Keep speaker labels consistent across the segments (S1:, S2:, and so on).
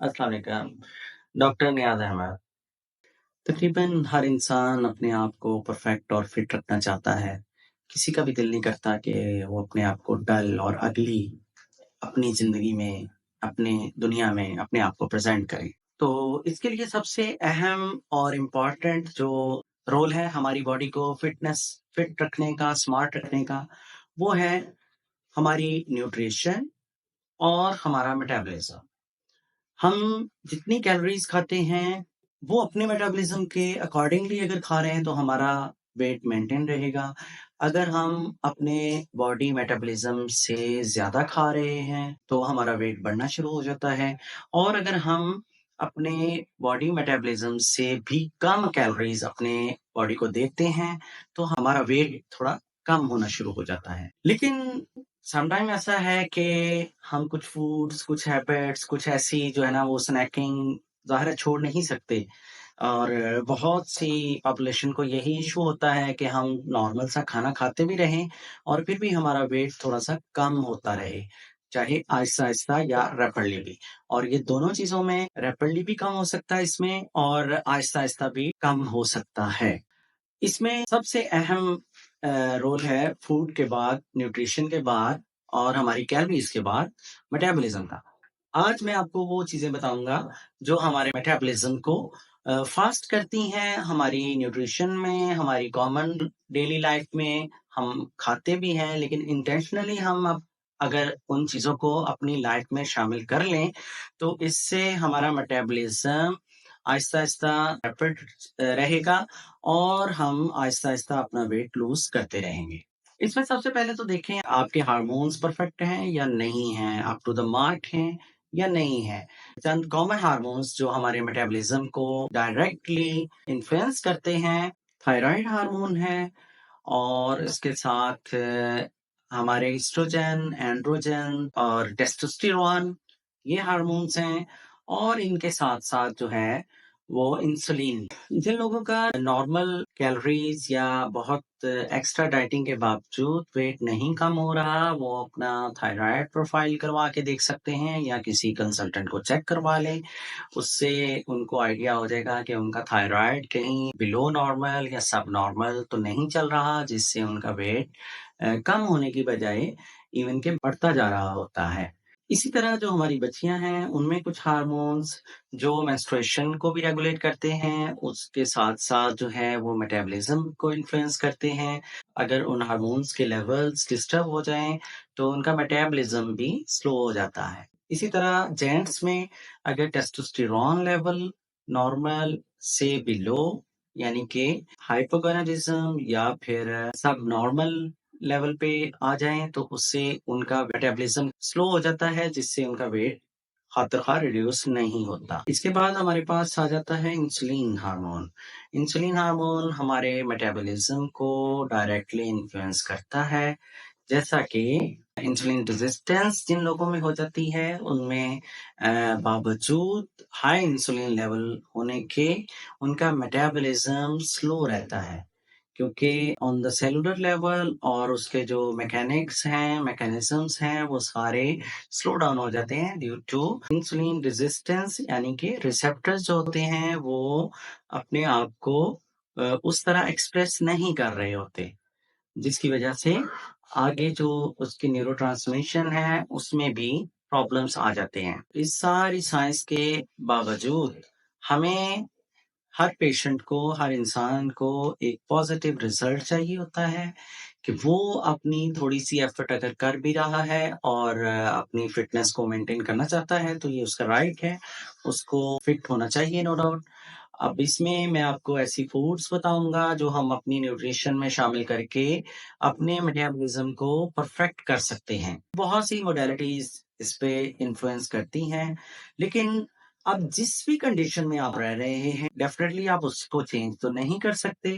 S1: अस्सलाम वालेकुम। डॉक्टर नियाज़ अहमद। तकरीबन हर इंसान अपने आप को परफेक्ट और फिट रखना चाहता है। किसी का भी दिल नहीं करता कि वो अपने आप को डल और अगली अपनी ज़िंदगी में, अपनी दुनिया में अपने आप को प्रेज़ेंट करे। तो इसके लिए सबसे अहम और इम्पोर्टेंट जो रोल है हमारी बॉडी को फिट रखने का, स्मार्ट रखने का, वो है हमारी न्यूट्रिशन और हमारा मेटाबॉलिज़्म। हम जितनी कैलोरीज़ खाते हैं, वो अपने मेटाबॉलिज़्म के अकॉर्डिंगली अगर खा रहे हैं, तो हमारा वेट मेंटेन रहेगा। अगर हम अपने बॉडी मेटाबॉलिज़्म से ज़्यादा खा रहे हैं, तो हमारा वेट बढ़ना शुरू हो जाता है और अगर हम अपने बॉडी मेटाबॉलिज़्म से भी कम कैलोरीज़ अपने बॉडी को देते हैं, तो हमारा वेट थोड़ा कम होना शुरू हो जाता है। लेकिन समटाइम ऐसा है कि हम कुछ फूड्स, कुछ हैबिट्स, कुछ ऐसी जो है ना वो स्नैकिंग ज़ाहिर है छोड़ नहीं सकते और बहुत सी पॉपुलेशन को यही इश्यू होता है कि हम नॉर्मल सा खाना खाते भी रहें और फिर भी हमारा वेट थोड़ा-सा कम होता रहे, चाहे आहिस्ता-आहिस्ता या रैपिडली भी। और ये दोनों चीज़ों में रैपिडली भी कम हो सकता है इसमें और आहिस्ता-आहिस्ता भी कम हो सकता है। इसमें सबसे अहम रोल है फूड के बाद, न्यूट्रिशन के बाद और हमारी कैलोरीज़ के बाद मेटाबॉलिज़्म का। आज मैं आपको वो चीज़ें बताऊँगा जो हमारे मेटाबॉलिज़्म को फ़ास्ट करती हैं, हमारी न्यूट्रिशन में, हमारी कॉमन डेली लाइफ़ में हम खाते भी हैं लेकिन इंटेंशनली हम अब अगर उन चीज़ों को अपनी लाइफ़ में शामिल कर लें, तो इससे हमारा मेटाबॉलिज़्म आहिस्ता-आहिस्ता रैपिड रहेगा और हम आहिस्ता-आहिस्ता अपना वेट लूज़ करते रहेंगे। इसमें सबसे पहले तो देखें आपके हार्मोन्स परफेक्ट हैं या नहीं हैं, अप टू द मार्क हैं या नहीं हैं। चंद कॉमन हार्मोन्स जो हमारे मेटाबॉलिज़्म को डायरेक्टली इन्फ्लुएंस करते हैं, थायरॉइड हार्मोन है और इसके साथ हमारे एस्ट्रोजन, एंड्रोजन और टेस्टोस्टेरोन ये हार्मोन्स हैं और इनके साथ-साथ जो है वो इंसुलिन। जिन लोगों का नॉर्मल कैलोरीज़ या बहुत एक्स्ट्रा डाइटिंग के बावजूद वेट नहीं कम हो रहा, वो अपना थायरॉइड प्रोफाइल करवा के देख सकते हैं या किसी कंसल्टेंट को चेक करवा लें। उससे उनको आइडिया हो जाएगा कि उनका थायरॉइड कहीं बिलो नॉर्मल या सब नॉर्मल तो नहीं चल रहा, जिससे उनका वेट कम होने की बजाय इवन के बढ़ता जा रहा होता है। इसी तरह जो हमारी बच्चियाँ हैं, उनमें कुछ हार्मोन्स जो मेंस्ट्रुएशन को भी रेगुलेट करते हैं, उसके साथ-साथ जो है वो मेटाबॉलिज़्म को इन्फ्लुएंस करते हैं। अगर उन हार्मोन्स के लेवल्स डिस्टर्ब हो जाएँ, तो उनका मेटाबॉलिज़्म भी स्लो हो जाता है। इसी तरह जेंट्स में अगर टेस्टोस्टेरोन लेवल नॉर्मल से बिलो यानी कि हाइपोgonadism या फिर सब नॉर्मल लेवल पे आ जाएँ तो उससे उनका मेटाबॉलिज़्म स्लो हो जाता है जिससे उनका वेट ख़ातिरख़्वाह रिड्यूस नहीं होता। इसके बाद हमारे पास आ जाता है इंसुलिन हार्मोन। इंसुलिन हार्मोन हमारे मेटाबॉलिज़्म को डायरेक्टली इन्फ्लुएंस करता है। जैसा कि इंसुलिन रेजिस्टेंस जिन लोगों में हो जाती है, उनमें बावजूद हाई इंसुलिन लेवल होने के उनका मेटाबॉलिज़्म स्लो रहता है। क्योंकि ऑन द सेलुलर लेवल और उसके जो मैकेनिक्स हैं, मैकेनिज़्म्स हैं, वो सारे स्लो डाउन हो जाते हैं ड्यू टू इंसुलिन रेजिस्टेंस यानी कि रिसेप्टर्स जो होते हैं, वो अपने आप को उस तरह एक्सप्रेस नहीं कर रहे होते। जिसकी वजह से आगे जो उसकी न्यूरोट्रांसमिशन है, उसमें भी प्रॉब्लम्स आ जाते हैं। इस सारी साइंस के बावजूद हमें हर पेशेंट को, हर इंसान को एक पॉज़िटिव रिज़ल्ट चाहिए होता है कि वो अपनी थोड़ी-सी एफ़र्ट अगर कर भी रहा है और अपनी फ़िटनेस को मेंटेन करना चाहता है, तो ये उसका राइट है। उसको फ़िट होना चाहिए नो डाउट। अब इसमें मैं आपको ऐसी फूड्स बताऊँगा जो हम अपनी न्यूट्रिशन में शामिल करके अपने मेटाबॉलिज़्म को परफेक्ट कर सकते हैं। बहुत सी मॉडलिटीज़ इस पे इन्फ्लुएंस करती हैं, लेकिन अब जिस भी कंडीशन में आप रह रहे हैं, डेफ़िनेटली आप उसको चेंज तो नहीं कर सकते,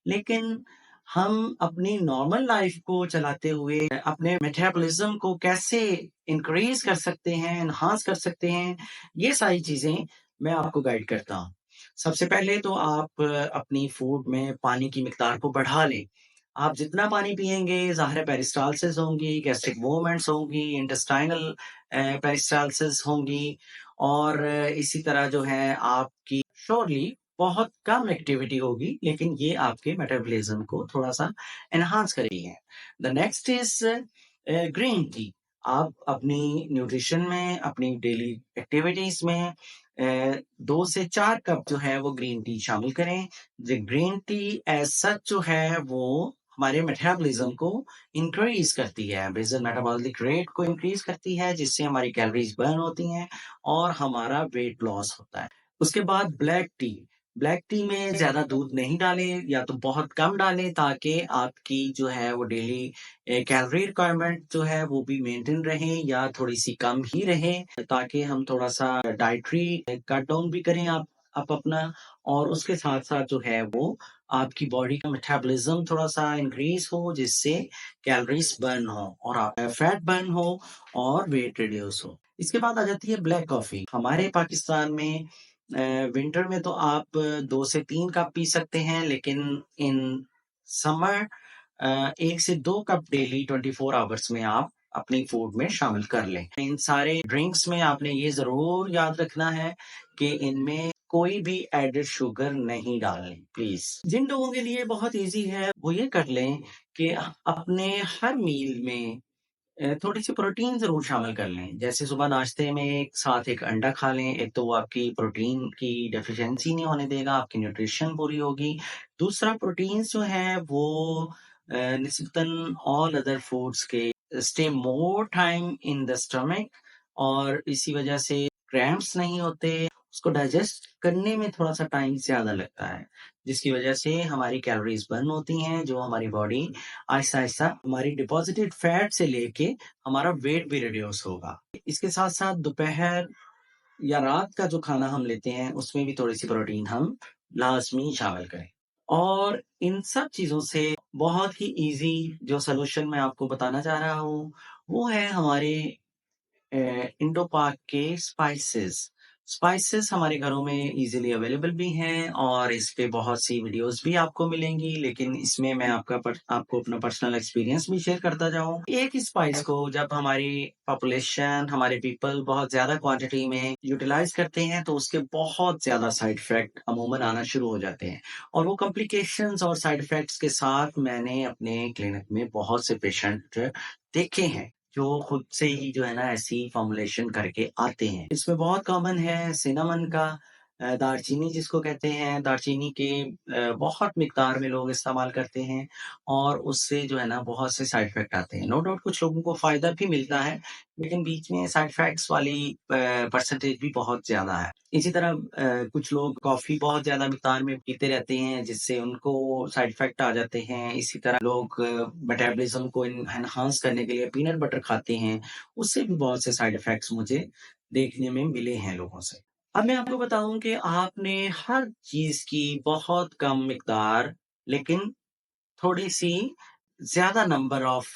S1: लेकिन हम अपनी नॉर्मल लाइफ़ को चलाते हुए अपने मेटाबॉलिज़्म को कैसे इंक्रीज़ कर सकते हैं, एनहांस कर सकते हैं, ये सारी चीज़ें मैं आपको गाइड करता हूँ। सबसे पहले तो आप अपनी फूड में पानी की मिकदार को बढ़ा लें। आप जितना पानी पिएँगे ज़ाहिर है पेरिस्टाल्सिस होंगी, गैस्ट्रिक मूवमेंट्स होंगी, इंटेस्टाइनल पेरिस्टाल्सिस होंगी और इसी तरह जो है आपकी श्योरली बहुत कम एक्टिविटी होगी, लेकिन ये आपके मेटाबॉलिज्म को थोड़ा-सा एनहांस करेगी है। The next is green tea. आप अपनी न्यूट्रिशन में, अपनी डेली एक्टिविटीज़ में 2 से 4 कप जो है वो ग्रीन टी शामिल करें। The green tea as such जो है वो हमारे मेटाबॉलिज्म को इंक्रीज़ करती है, बेसल मेटाबॉलिक रेट को इंक्रीज़ करती है, जिससे हमारी कैलोरीज़ बर्न होती हैं और हमारा वेट लॉस होता है। उसके बाद ब्लैक टी। ब्लैक टी में ज़्यादा दूध नहीं डालें या तो बहुत कम डालें, ताकि आपकी जो है वो डेली कैलोरी रिक्वायरमेंट जो है वो भी मेंटेन रहे या थोड़ी-सी कम ही रहे, ताकि हम थोड़ा-सा डाइटरी कट डाउन भी करें आप अपना, और उसके साथ-साथ जो है वो आपकी बॉडी का मेटाबॉलिज्म थोड़ा-सा इंक्रीज़ हो, जिससे कैलोरीज़ बर्न हो और फैट बर्न हो और वेट रिड्यूस हो। इसके बाद आ जाती है ब्लैक कॉफ़ी। हमारे पाकिस्तान में विंटर में तो आप 2 से 3 कप पी सकते हैं, लेकिन इन समर 1 से 2 कप डेली 24 आवर्स में आप अपनी फूड में शामिल कर लें। इन सारे ड्रिंक्स में आपने ये ज़रूर याद रखना है कि इनमें कोई भी एडेड शुगर नहीं डालनी, प्लीज़। जिन लोगों के लिए बहुत ईज़ी है, वो ये कर लें कि अपने हर मील में थोड़ी-सी प्रोटीन ज़रूर शामिल कर लें। जैसे सुबह नाश्ते में एक साथ 1 अंडा खा लें, एक तो वो आपकी प्रोटीन की डेफ़िशिएंसी नहीं होने देगा, आपकी न्यूट्रिशन पूरी होगी। दूसरा, प्रोटीन्स जो हैं वो निस्बतन ऑल अदर फूड्स के stay more time in the stomach, और इसी वजह से क्रैम्प्स नहीं होते, उसको डाइजेस्ट करने में थोड़ा-सा टाइम ज़्यादा लगता है, जिसकी वजह से हमारी कैलोरीज़ बर्न होती हैं, जो हमारी बॉडी आहिस्ता-आहिस्ता हमारी डिपॉज़िटेड फैट से लेके हमारा वेट भी रिड्यूस होगा। इसके साथ-साथ दोपहर या रात का जो खाना हम लेते हैं, उसमें भी थोड़ी-सी प्रोटीन हम लाज़मी शामिल करें। और इन सब चीज़ों से बहुत ही ईज़ी जो सॉल्यूशन मैं आपको बताना चाह रहा हूँ, वो है हमारे इंडो पाक के स्पाइसेस। स्पाइसेस हमारे घरों में इज़िली अवेलेबल भी हैं और इस पे बहुत सी वीडियोज़ भी आपको मिलेंगी, लेकिन इसमें मैं आपको अपना पर्सनल एक्सपीरियंस भी शेयर करता जाऊँ। एक ही स्पाइस को जब हमारी पॉपुलेशन, हमारे पीपल बहुत ज़्यादा क्वांटिटी में यूटिलाइज़ करते हैं, तो उसके बहुत ज़्यादा साइड इफ़ेक्ट अमूमन आना शुरू हो जाते हैं। और वो कॉम्प्लिकेशंस और साइड इफ़ेक्ट्स के साथ मैंने अपने क्लिनिक में बहुत से पेशेंट देखे हैं, जो खुद से ही जो है ना ऐसी फ़ॉर्मुलेशन करके आते हैं। इसमें बहुत कॉमन है सिनेमन का, दालचीनी जिसको कहते हैं, दालचीनी के बहुत मिकदार में लोग इस्तेमाल करते हैं और उससे जो है ना बहुत से साइड इफ़ेक्ट आते हैं। नो डाउट कुछ लोगों को फ़ायदा भी मिलता है, लेकिन बीच में साइड इफ़ेक्ट्स वाली परसेंटेज भी बहुत ज़्यादा है। इसी तरह कुछ लोग कॉफ़ी बहुत ज़्यादा मिकदार में पीते रहते हैं, जिससे उनको साइड इफ़ेक्ट आ जाते हैं। इसी तरह लोग मेटाबॉलिज़्म को एनहांस करने के लिए पीनट बटर खाते हैं, उससे भी बहुत से साइड इफ़ेक्ट्स मुझे देखने में मिले हैं लोगों से। अब मैं आपको बताऊँ कि आपने हर चीज़ की बहुत कम मिकदार, लेकिन थोड़ी-सी ज़्यादा नंबर ऑफ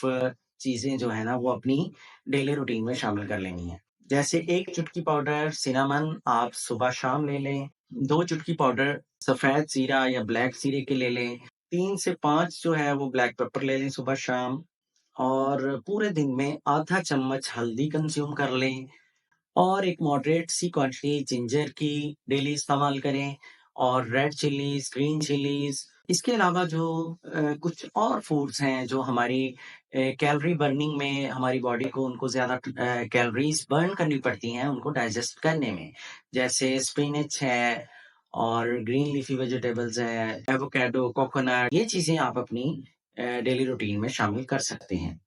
S1: चीज़ें जो है ना वो अपनी डेली रूटीन में शामिल कर लेनी है। जैसे 1 चुटकी पाउडर सिनेमन आप सुबह-शाम ले लें, 2 चुटकी पाउडर सफ़ेद जीरा या ब्लैक जीरे के ले लें, 3 से 5 जो है वो ब्लैक पेपर ले लें सुबह-शाम, और पूरे दिन में आधा चम्मच हल्दी कंज़्यूम कर लें। और एक मॉडरेट सी क्वांटिटी जिंजर की डेली इस्तेमाल करें, और रेड चिलीज़, ग्रीन चिलीज़, इसके अलावा जो कुछ और फूड्स हैं जो हमारी कैलोरी बर्निंग में हमारी बॉडी को उनको ज़्यादा कैलोरीज़ बर्न करनी पड़ती हैं उनको डाइजेस्ट करने में। जैसे स्पिनच है और ग्रीन लीफी वेजिटेबल्स हैं, एवोकाडो, कोकोनट, ये चीज़ें आप अपनी डेली रूटीन में शामिल कर सकते हैं।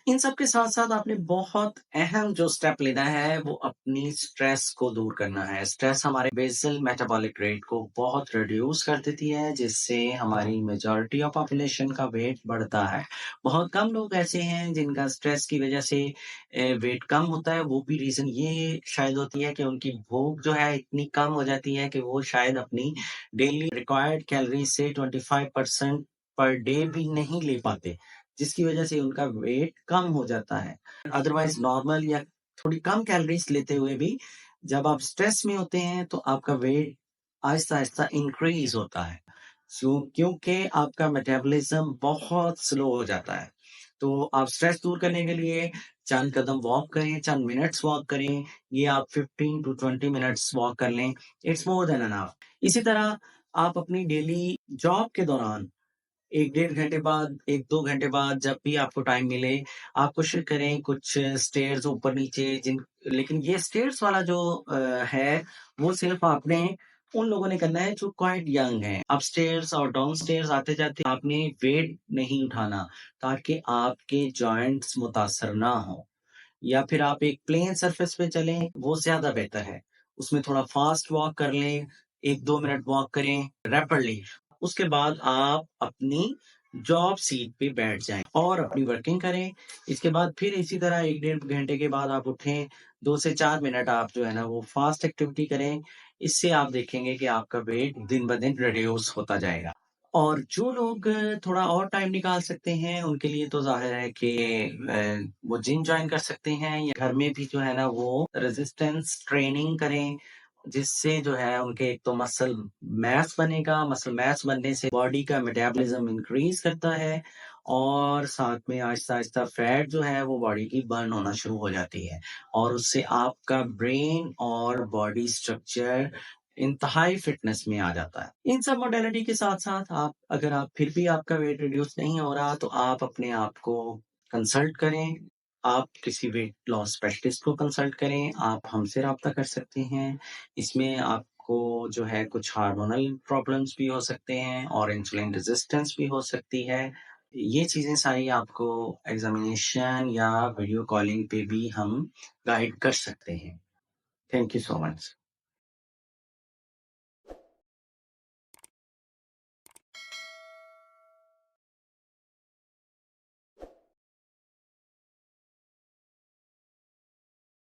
S1: इन सब के साथ-साथ आपने बहुत अहम जो स्टेप लेना है, वो अपनी स्ट्रेस को दूर करना है। स्ट्रेस हमारे बेसल मेटाबॉलिक रेट को बहुत रिड्यूस कर देती है, जिससे हमारी मेजॉरिटी ऑफ पॉपुलेशन का वेट बढ़ता है। बहुत कम लोग ऐसे हैं जिनका स्ट्रेस की वजह से वेट कम होता है, वो भी रीज़न ये शायद होती है कि उनकी भूख जो है इतनी कम हो जाती है कि वो शायद अपनी डेली रिक्वायर्ड कैलोरी से 25% पर डे भी नहीं ले पाते। जिसकी वजह से उनका वेट कम हो जाता है। अदरवाइज़ नॉर्मल या थोड़ी कम कैलोरीज़ लेते हुए भी जब आप स्ट्रेस में होते हैं, तो आपका वेट आहिस्ता-आहिस्ता इंक्रीज़ होता है। क्योंकि आपका मेटाबॉलिज़्म बहुत स्लो हो जाता है। तो आप स्ट्रेस दूर करने के लिए चंद कदम वॉक करें, चंद मिनट्स वॉक करें, ये आप 15 टू 20 मिनट्स वॉक कर लें, इट्स मोर देन एनफ। इसी तरह आप अपनी डेली जॉब के दौरान 1 डेढ़ घंटे बाद, 1-2 घंटे बाद जब भी आपको टाइम मिले, आप कोशिश करें कुछ स्टेयर्स ऊपर-नीचे जिन लेकिन ये स्टेयर्स वाला जो है, वो सिर्फ़ आपने उन लोगों ने करना है जो क्वाइट यंग हैं। अपस्टेयर्स और डाउनस्टेयर्स आते-जाते आपने वेट नहीं उठाना, ताकि आपके जॉइंट्स मुतासर ना हों। या फिर आप एक प्लेन सरफेस पे चलें, वो ज़्यादा बेहतर है। उसमें थोड़ा फ़ास्ट वॉक कर लें, 1-2 मिनट वॉक करें रैपिडली। उसके बाद आप अपनी जॉब सीट पे बैठ जाएँ और अपनी वर्किंग करें। इसके बाद फिर इसी तरह 1 डेढ़ घंटे के बाद आप उठें, 2 से 4 मिनट आप जो है ना वो फ़ास्ट एक्टिविटी करें। इससे आप देखेंगे कि आपका वेट दिन-ब-दिन रिड्यूस होता जाएगा। और जो लोग थोड़ा और टाइम निकाल सकते हैं, उनके लिए तो ज़ाहिर है कि वो जिम जॉइन कर सकते हैं या घर में भी जो है ना वो रेजिस्टेंस ट्रेनिंग करें, जिससे जो है उनके एक तो मसल मास बनेगा, मसल मास बनने से बॉडी का मेटाबॉलिज़्म इंक्रीज़ करता है और साथ में आहिस्ता-आहिस्ता फैट जो है वो बॉडी की बर्न होना शुरू हो जाती है और उससे आपका ब्रेन और बॉडी स्ट्रक्चर इंतहाई फ़िटनेस में आ जाता है। इन सब मॉडलिटी के साथ-साथ आप अगर आप फिर भी आपका वेट रिड्यूस नहीं हो रहा, तो आप अपने आप को कंसल्ट करें। आप किसी वेट लॉस स्पेशलिस्ट को कंसल्ट करें, आप हमसे राब्ता कर सकते हैं। इसमें आपको जो है कुछ हार्मोनल प्रॉब्लम्स भी हो सकते हैं और इंसुलिन रेज़िस्टेंस भी हो सकती है। ये चीज़ें सारी आपको एग्ज़ामिनेशन या वीडियो कॉलिंग पे भी हम गाइड कर सकते हैं। Thank you so much.